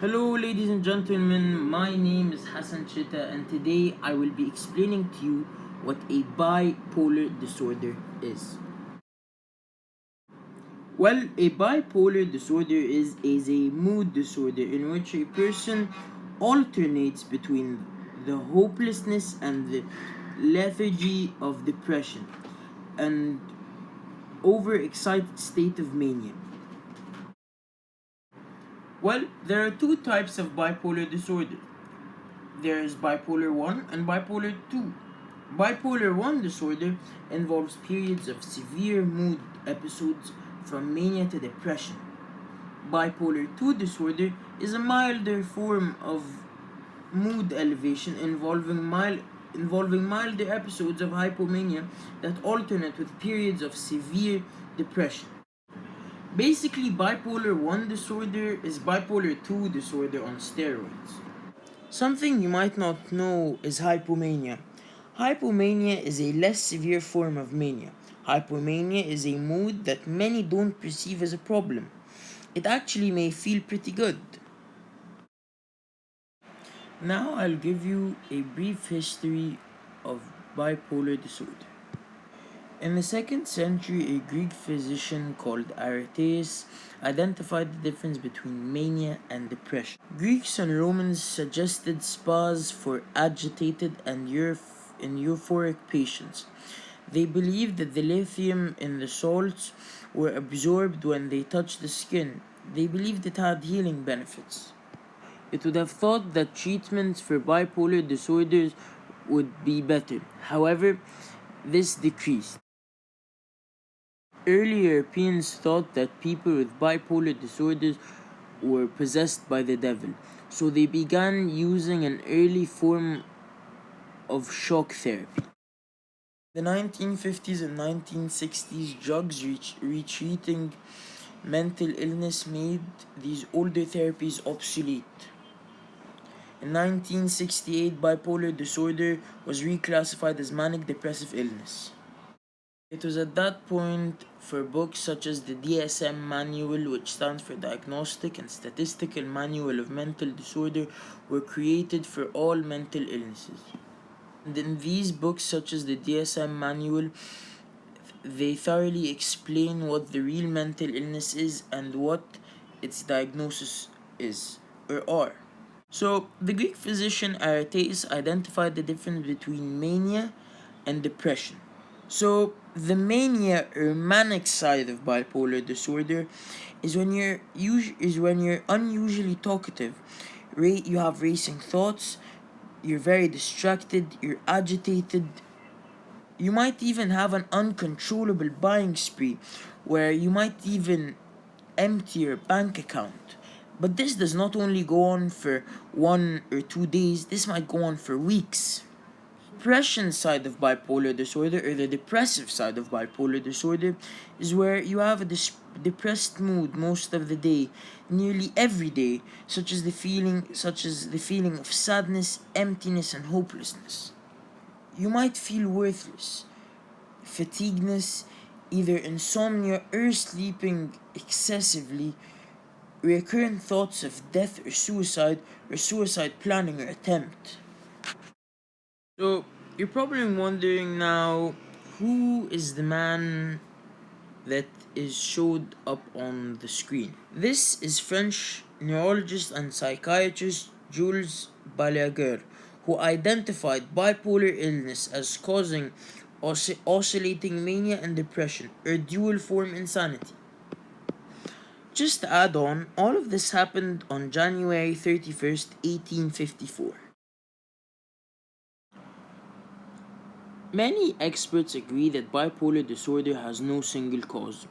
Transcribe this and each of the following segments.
Hello, ladies and gentlemen. My name is Hassan Chita, and today I will be explaining to you what a bipolar disorder is. Well, a bipolar disorder is a mood disorder in which a person alternates between the hopelessness and the lethargy of depression and overexcited state of mania. Well, there are two types of bipolar disorder. There is bipolar 1 and bipolar 2. Bipolar 1 disorder involves periods of severe mood episodes from mania to depression. Bipolar 2 disorder is a milder form of mood elevation involving milder episodes of hypomania that alternate with periods of severe depression. Basically, bipolar 1 disorder is bipolar 2 disorder on steroids. Something you might not know is hypomania. Hypomania is a less severe form of mania. Hypomania is a mood that many don't perceive as a problem. It actually may feel pretty good. Now I'll give you a brief history of bipolar disorder. In the 2nd century, a Greek physician called Aratus identified the difference between mania and depression. Greeks and Romans suggested spas for agitated and euphoric patients. They believed that the lithium in the salts were absorbed when they touched the skin. They believed it had healing benefits. It would have thought that treatments for bipolar disorders would be better. However, this decreased. Early Europeans thought that people with bipolar disorders were possessed by the devil, so they began using an early form of shock therapy. The 1950s and 1960s, drugs retreating mental illness made these older therapies obsolete. In 1968, bipolar disorder was reclassified as manic depressive illness. It was at that point for books such as the DSM Manual, which stands for Diagnostic and Statistical Manual of Mental Disorder, were created for all mental illnesses. And in these books, such as the DSM Manual, they thoroughly explain what the real mental illness is and what its diagnosis is or are. So, the Greek physician Aratus identified the difference between mania and depression. So, the mania or manic side of bipolar disorder is when you're unusually talkative. You have racing thoughts, you're very distracted, you're agitated. You might even have an uncontrollable buying spree where you might even empty your bank account. But this does not only go on for 1 or 2 days, this might go on for weeks. Depression side of bipolar disorder, or the depressive side of bipolar disorder, is where you have a depressed mood most of the day, nearly every day, such as the feeling of sadness, emptiness, and hopelessness. You might feel worthless, fatigueness, either insomnia or sleeping excessively, recurrent thoughts of death or suicide planning or attempt. So, you're probably wondering now, who is the man that is showed up on the screen? This is French neurologist and psychiatrist Jules Balaguer, who identified bipolar illness as causing oscillating mania and depression, or dual form insanity. Just to add on, all of this happened on January 31st, 1854. Many experts agree that bipolar disorder has no single cause.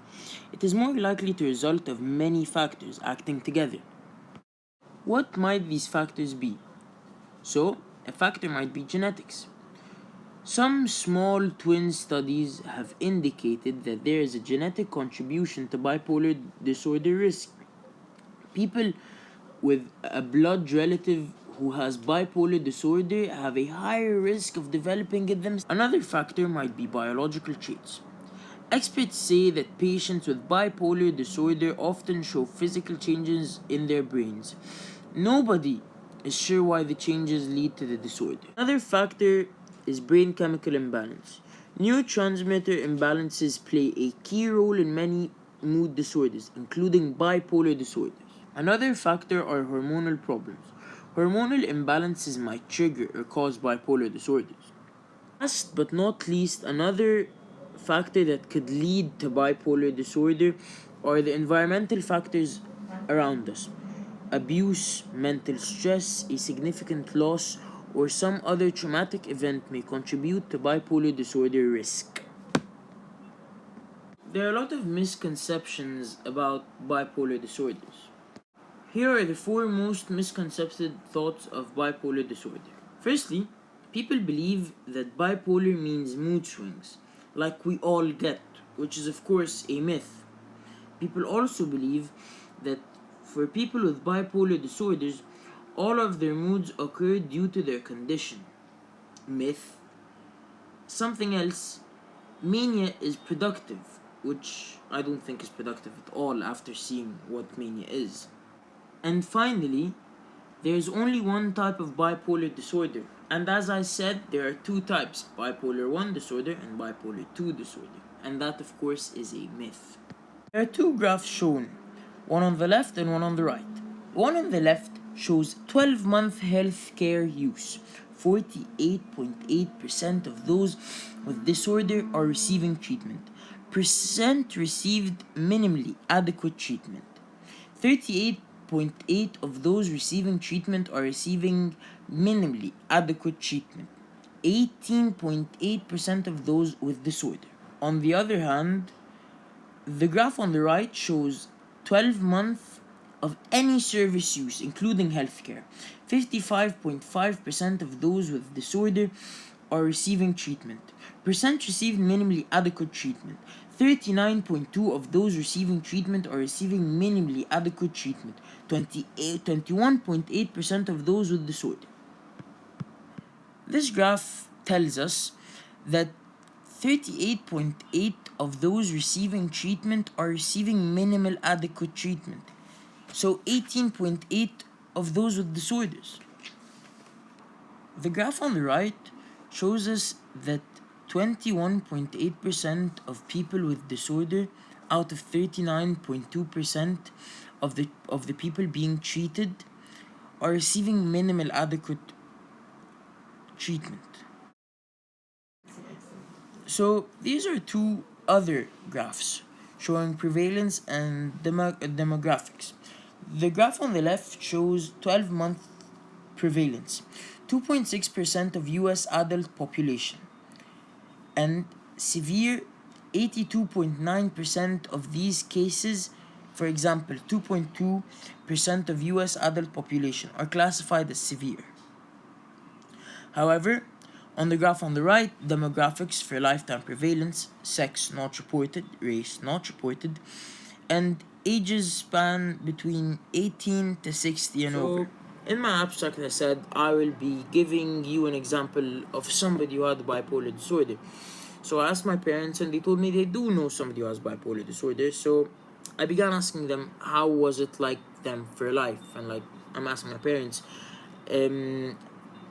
It is more likely to result of many factors acting together. What might these factors be? So, a factor might be genetics. Some small twin studies have indicated that there is a genetic contribution to bipolar disorder risk. People with a blood relative who has bipolar disorder have a higher risk of developing it themselves. Another factor might be biological traits. Experts say that patients with bipolar disorder often show physical changes in their brains, Nobody is sure why the changes lead to the disorder. Another factor is brain chemical imbalance. Neurotransmitter imbalances play a key role in many mood disorders, including bipolar disorders. Another factor are hormonal problems. Hormonal imbalances might trigger or cause bipolar disorders. Last but not least, another factor that could lead to bipolar disorder are the environmental factors around us. Abuse, mental stress, a significant loss, or some other traumatic event may contribute to bipolar disorder risk. There are a lot of misconceptions about bipolar disorders. Here are the four most misconcepted thoughts of bipolar disorder. Firstly, people believe that bipolar means mood swings, like we all get, which is of course a myth. People also believe that for people with bipolar disorders, all of their moods occur due to their condition. Myth. Something else, mania is productive, which I don't think is productive at all after seeing what mania is. And finally, there is only one type of bipolar disorder. And as I said, there are two types, bipolar 1 disorder and bipolar 2 disorder. And that, of course, is a myth. There are two graphs shown, one on the left and one on the right. One on the left shows 12-month healthcare use. 48.8% of those with disorder are receiving treatment. Percent received minimally adequate treatment. 38.8 of those receiving treatment are receiving minimally adequate treatment. 18.8% of those with disorder. On the other hand, the graph on the right shows 12 months of any service use, including healthcare. 55.5% of those with disorder are receiving treatment. Percent received minimally adequate treatment. 39.2 of those receiving treatment are receiving minimally adequate treatment. 21.8% of those with disorder. This graph tells us that 38.8 of those receiving treatment are receiving minimal adequate treatment. So 18.8 of those with disorders. The graph on the right shows us that 21.8% of people with disorder out of 39.2% of the people being treated are receiving minimal adequate treatment. So these are two other graphs showing prevalence and demographics. The graph on the left shows 12-month prevalence, 2.6% of US adult population, and severe 82.9% of these cases. For example, 2.2% of US adult population are classified as severe. However, on the graph on the right, demographics for lifetime prevalence, sex not reported, race not reported, and ages span between 18 to 60 and over. In my abstract, I said I will be giving you an example of somebody who had bipolar disorder. So I asked my parents, and they told me they do know somebody who has bipolar disorder. So I began asking them how was it like them for life, and like I'm asking my parents,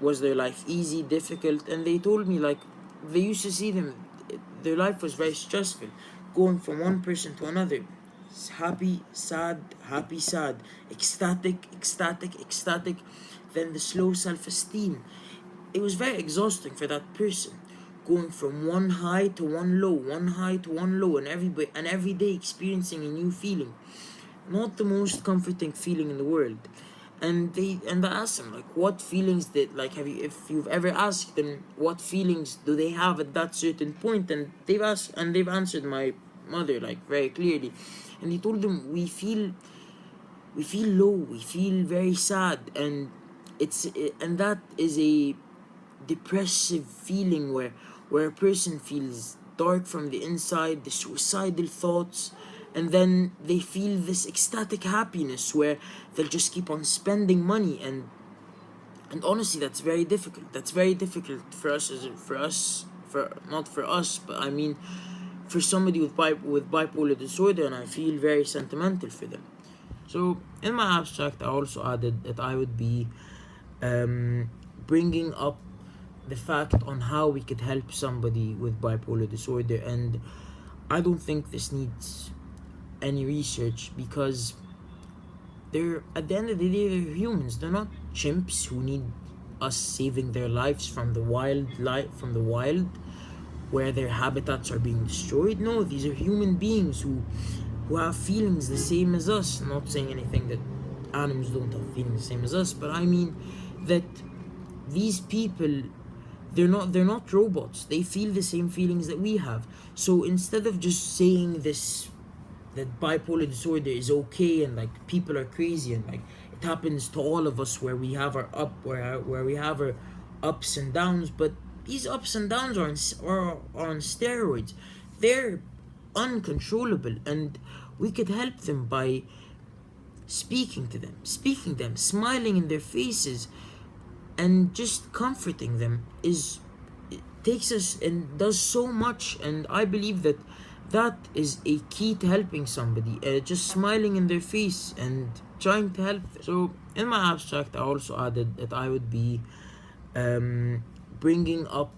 was their life easy, difficult? And they told me like they used to see them, their life was very stressful, going from one person to another, happy, sad, happy, sad, ecstatic, ecstatic, ecstatic, then the slow self-esteem. It was very exhausting for that person, going from one high to one low, one high to one low, and every day experiencing a new feeling. Not the most comforting feeling in the world. And I asked them like what feelings did like have you if you've ever asked them what feelings do they have at that certain point, and they've answered my mother like very clearly, and they told them we feel low, we feel very sad, and that is a depressive feeling where a person feels dark from the inside, the suicidal thoughts, and then they feel this ecstatic happiness where they'll just keep on spending money, and honestly that's very difficult. That's very difficult for us, for not for us, but I mean for somebody with bipolar disorder, and I feel very sentimental for them. So in my abstract, I also added that I would be bringing up the fact on how we could help somebody with bipolar disorder, and I don't think this needs any research because they're at the end of the day they're humans. They're not chimps who need us saving their lives from the wild where their habitats are being destroyed. No, these are human beings who have feelings the same as us. I'm not saying anything that animals don't have feelings the same as us, but I mean that these people, they're not robots. They feel the same feelings that we have. So instead of just saying this, that bipolar disorder is okay and like people are crazy and like it happens to all of us where we have where we have our ups and downs, but these ups and downs are on steroids. They're uncontrollable, and we could help them by speaking them, smiling in their faces, and just comforting them is, it takes us and does so much. And I believe that that is a key to helping somebody, just smiling in their face and trying to help them. So in my abstract, I also added that I would be bringing up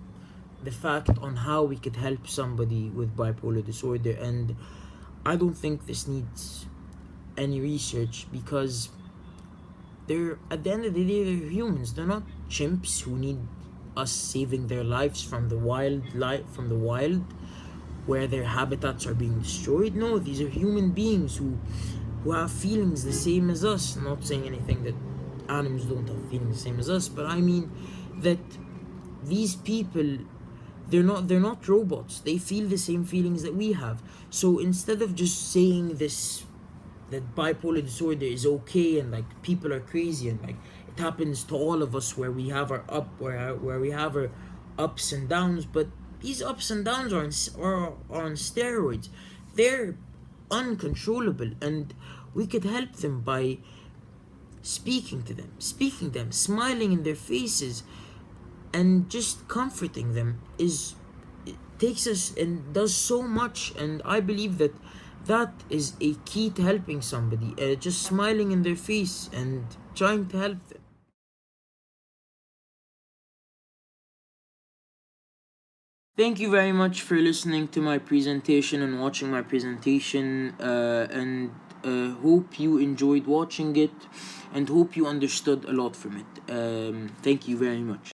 the fact on how we could help somebody with bipolar disorder, and I don't think this needs any research because they're at the end of the day they're humans. They're not chimps who need us saving their lives from the wild where their habitats are being destroyed. No, these are human beings who have feelings the same as us. I'm not saying anything that animals don't have feelings the same as us, but I mean that these people, they're not robots. They feel the same feelings that we have. So instead of just saying this, that bipolar disorder is okay and like people are crazy and like it happens to all of us where we have where we have our ups and downs, but these ups and downs are on steroids. They're uncontrollable, and we could help them by speaking them, smiling in their faces, and just comforting them is, it takes us and does so much. And I believe that that is a key to helping somebody, just smiling in their face and trying to help them. Thank you very much for listening to my presentation and watching my presentation, and hope you enjoyed watching it and hope you understood a lot from it. Thank you very much.